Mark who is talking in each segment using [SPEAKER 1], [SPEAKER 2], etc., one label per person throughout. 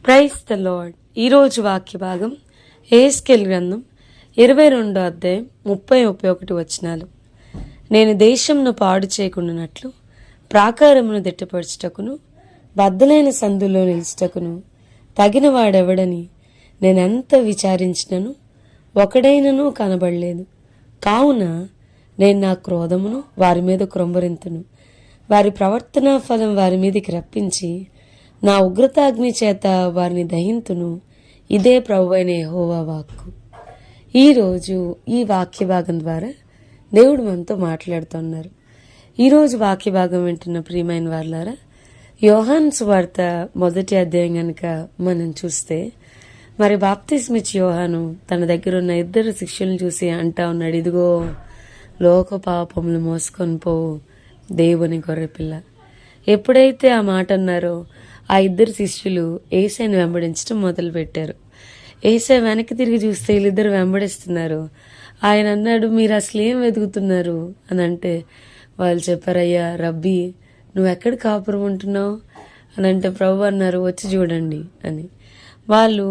[SPEAKER 1] Praise the lord. ఈరోజు వాక్య భాగం యెహెజ్కేలు గ్రంథం 22వ అధ్యాయం 30-31 వచనాలు. నేను దేశంను పాడు చేయకుండానట్లు ప్రాకారమును దిట్టపరచుటకును బద్దలైన సందులో నిలుచుటకును తగిన వాడెవడని నేనెంత విచారించినను ఒకడైనను కనబడలేదు. కావున నేను నా క్రోధమును వారి మీద క్రొంబరింతును, వారి ప్రవర్తనా ఫలం వారి మీదకి రప్పించి నా ఉగ్రతాగ్ని చేత వారిని దహింతును. ఇదే ప్రభువైన యెహోవా వాక్కు. ఈరోజు ఈ వాక్య భాగం ద్వారా దేవుడు మనతో మాట్లాడుతున్నారు. ఈరోజు వాక్య భాగం వింటున్న ప్రియమైన వారులారా, యోహాను సువార్త 1వ అధ్యాయం కనుక మనం చూస్తే, మరి బాప్తిస్మిచ్చి యోహాను తన దగ్గర ఉన్న 2 శిష్యులను చూసి అంటా ఉన్నాడు, ఇదిగో లోక పాపములు మోసుకొని పోవు దేవుని గొర్రెపిల్ల. ఎప్పుడైతే ఆ మాట అన్నారో ఆ 2 శిష్యులు యేసయ్యను వెంబడించడం మొదలు పెట్టారు. యేసయ్య వెనక్కి తిరిగి చూస్తే వీళ్ళిద్దరు వెంబడిస్తున్నారు. ఆయన అన్నాడు, మీరు అసలు ఏం వెతుకుతున్నారు అని అంటే వాళ్ళు చెప్పారయ్యా, రబ్బీ నువ్వు ఎక్కడ కాపురం ఉంటున్నావు అని అంటే ప్రభు అన్నారు, వచ్చి చూడండి అని. వాళ్ళు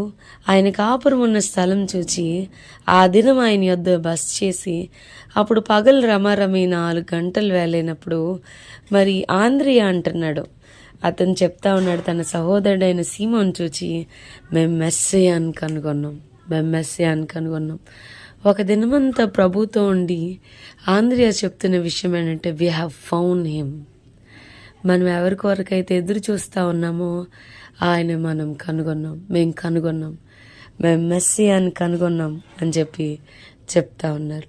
[SPEAKER 1] ఆయన కాపురం ఉన్న స్థలం చూచి ఆ దినం ఆయన యొద్ద బస చేసి, అప్పుడు పగలు రమారమి 4 గంటలు వేలైనప్పుడు మరి ఆంద్రియా అంటున్నాడు, అతను చెప్తా ఉన్నాడు తన సహోదరుడైన సీమోన్ చూచి, మేము మెస్సియాని కనుగొన్నాం. ఒక దినమంతా ప్రభుతో ఉండి ఆంద్రియా చెప్తున్న విషయం ఏంటంటే, వీ హ్యావ్ ఫౌండ్ హిమ్. మనం ఎవరి కొరకైతే ఎదురు చూస్తూ ఉన్నామో ఆయన మేము కనుగొన్నాం, మేము మెస్సియాని కనుగొన్నాం అని చెప్పి చెప్తా ఉన్నారు.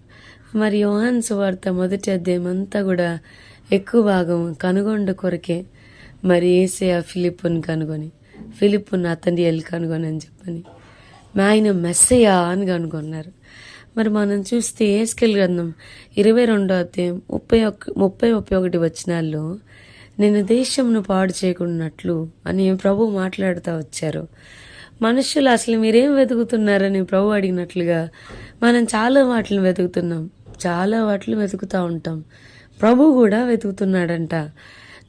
[SPEAKER 1] మరి యోహాను సువార్త 1వ అధ్యాయం అంతా కూడా ఎక్కువ భాగం కనుగొండ కొరకే. మరి యేసయ్య ఫిలిప్పుని కనుగొని, ఫిలిప్పుని నతనయేలు కనుగొని అని చెప్పని ఆయన మెస్సియా అని కనుగొన్నారు. మరి మనం చూస్తే యెహెజ్కేలు గ్రంథం 22వ అధ్యాయం 30-31 వచనాల్లో నేను దేశంను పాడు చేయకున్నట్లు అని ప్రభు మాట్లాడుతూ వచ్చారు. మనుషులు అసలు మీరేం వెతుకుతున్నారని ప్రభు అడిగినట్లుగా మనం చాలా వాటిని వెతుకుతూ ఉంటాం. ప్రభు కూడా వెతుకుతున్నాడంట.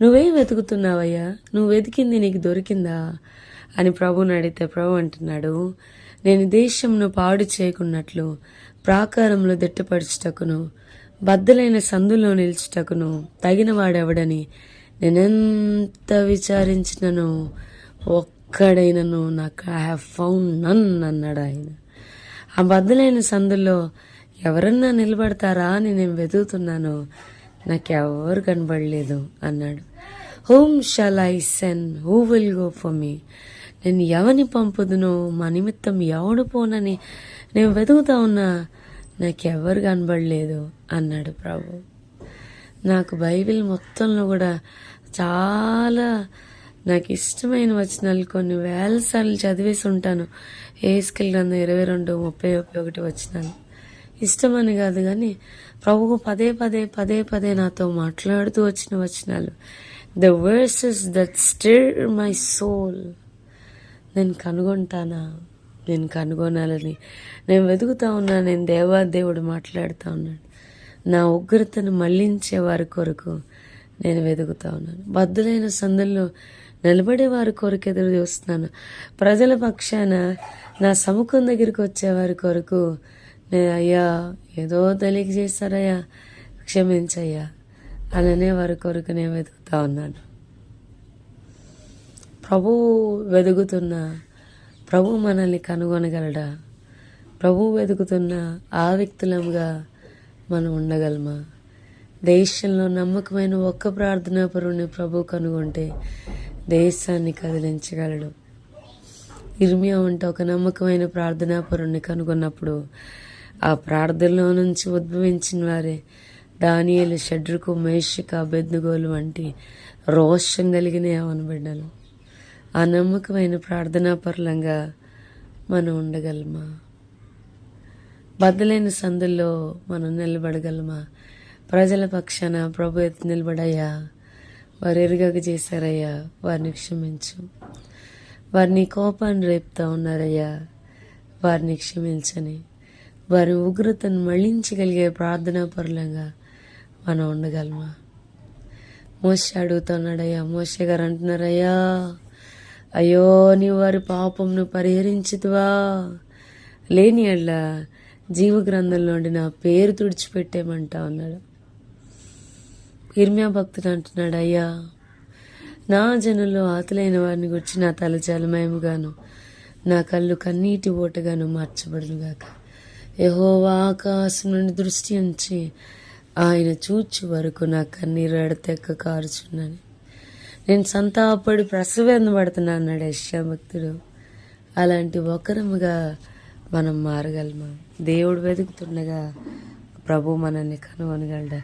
[SPEAKER 1] నువ్వేం వెతుకుతున్నావయ్యా, నువ్వు వెతికింది నీకు దొరికిందా అని ప్రభుని అడిగితే ప్రభు అంటున్నాడు, నేను దేశంను పాడు చేయకున్నట్లు ప్రాకారంలో దిట్టపరచుటకును బద్దలైన సందులో నిలుచుటకును తగిన వాడెవడని నేనెంత విచారించినను ఒక్కడైనను నాకు ఐ హ్యావ్ ఫౌండ్ నన్ అన్నాడు ఆయన. ఆ బద్దలైన సందుల్లో ఎవరన్నా నిలబడతారా అని నేను వెతుకుతున్నాను, నాకెవరు కనబడలేదు అన్నాడు. Whom shall I send, who will go for me? నేను ఎవరిని పంపుదును, మా నిమిత్తం ఎవడు పోనని నేను వెతుకుతా ఉన్నా, నాకెవరు కనబడలేదు అన్నాడు ప్రభు. నాకు బైబిల్ మొత్తంలో కూడా చాలా నాకు ఇష్టమైన వచనాలు కొన్ని వేల సార్లు చదివేసి ఉంటాను. యెహెజ్కేలు గ్రంథం 22:30-31 వచనాలు ఇష్టమని కాదు కానీ ప్రభువు పదే నాతో మాట్లాడుతూ వచ్చిన వచనాలు. The verses that stir my soul. నేను కనుగొనాలని నేను వెతుకుతా ఉన్నా. నేను దేవుడు మాట్లాడుతూ ఉన్నాడు. నా ఉగ్రతను మళ్లించే వారి కొరకు నేను వెతుకుతా ఉన్నాను. బద్దలైన సందుల్లో నిలబడే వారి కొరకు ఎదురు చూస్తున్నాను. ప్రజల పక్షాన నా సముఖం దగ్గరికి వచ్చే వారి కొరకు నేను, అయ్యా ఏదో తెలియక చేస్తారయ్యా, క్షమించయ్యా అననే వారి కొరకు నేను వెతుకుతా ఉన్నాను. ప్రభు మనల్ని కనుగొనగలడా? ప్రభు వెతుకుతున్న ఆ వ్యక్తులంగా మనం ఉండగలమా? దేశంలో నమ్మకమైన ఒక్క ప్రార్థనాపరుని ప్రభు కనుగొంటే దేశాన్ని కదిలించగలడు. ఇర్మియా వంటి ఒక నమ్మకమైన ప్రార్థనాపరుని కనుగొన్నప్పుడు ఆ ప్రార్థనలో నుంచి ఉద్భవించిన వారే దానియేలు, షడ్రకు, మేషక, అబేద్నెగోలు వంటి రోషం కలిగిన యవ్వనబిడ్డలు. ఆ నమ్మకమైన ప్రార్థనాపరులంగా మనం ఉండగలమా? బద్దలైన సందుల్లో మనం నిలబడగలమా? ప్రజల పక్షాన ప్రభు ఎత్తి నిలబడయ్యా, వారు ఎరుగక చేశారయ్యా, వారిని క్షమించు. వారిని కోపాన్ని రేపుతా ఉన్నారయ్యా, వారిని క్షమించని. వారి ఉగ్రతను మళ్లించగలిగే ప్రార్థనా పరులంగా మనం ఉండగలమా? మోషే అడుగుతున్నాడయ్యా, మోషే గారు అంటున్నారయ్యా, అయ్యో నీవు వారి పాపంను పరిహరించుదువా, లేని ఎడ్ల జీవ గ్రంథంలో నుండి నా పేరు తుడిచిపెట్టేమంటా ఉన్నాడు. ఇర్మియా భక్తుడు అంటున్నాడు, అయ్యా నా జనుల్లో ఆతులైన వారిని గురించి నా తల జలమయముగాను నా కళ్ళు కన్నీటి ఓటగాను మార్చబడునుగాక. యెహోవా ఆకాశం నుండి దృష్టి ఉంచి ఆయన చూచి వరకు నా కన్నీరు ఎడతెక్క కారుచున్నాను. నేను సంతాపడి ప్రసవేందబడుతున్నా అన్నాడు యెషయా భక్తుడు. అలాంటి ఒకరముగా మనం మారగలమా? దేవుడు వెతుకుతుండగా ప్రభు మనల్ని కనుగొనగలడా?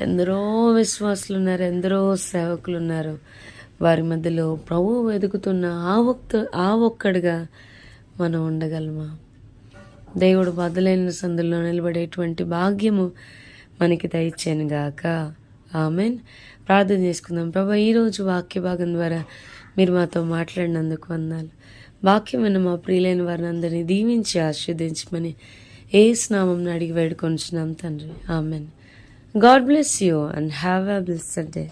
[SPEAKER 1] ఎందరో విశ్వాసులు ఉన్నారు, ఎందరో సేవకులు ఉన్నారు. వారి మధ్యలో ప్రభు వెతుకుతున్న ఆ ఒక్కడిగా మనం ఉండగలమా? దేవుడు బదులైన సందుల్లో నిలబడేటువంటి భాగ్యము మనకి దయచేయను గాక. ఆమెన్. ప్రార్థన చేసుకుందాం. ప్రభా, ఈరోజు వాక్య భాగం ద్వారా మీరు మాతో మాట్లాడినందుకు వందనాలు. వాక్యమైన మా ప్రియులైన వారిని అందరినీ దీవించి ఆశీర్వదించమని యేసు నామమున అడిగి వేడుకొంచున్నాం తండ్రి. Amen. God bless you and have a blessed day.